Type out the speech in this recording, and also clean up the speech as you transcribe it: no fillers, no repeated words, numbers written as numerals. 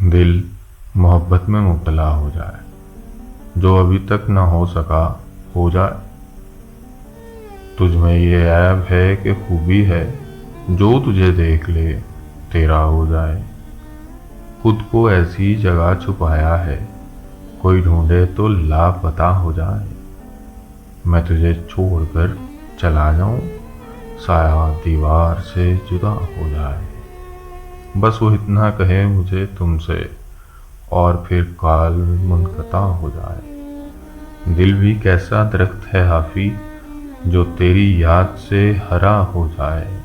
दिल मोहब्बत में मुब्तला हो जाए, जो अभी तक न हो सका हो जाए। तुझ में ये ऐब है कि खूबी है, जो तुझे देख ले तेरा हो जाए। खुद को ऐसी जगह छुपाया है, कोई ढूंढे तो लापता हो जाए। मैं तुझे छोड़कर चला जाऊं, साया दीवार से जुदा हो जाए। बस वो इतना कहे मुझे तुमसे, और फिर काल मुनक़ता हो जाए। दिल भी कैसा दरख्त है हाफी, जो तेरी याद से हरा हो जाए।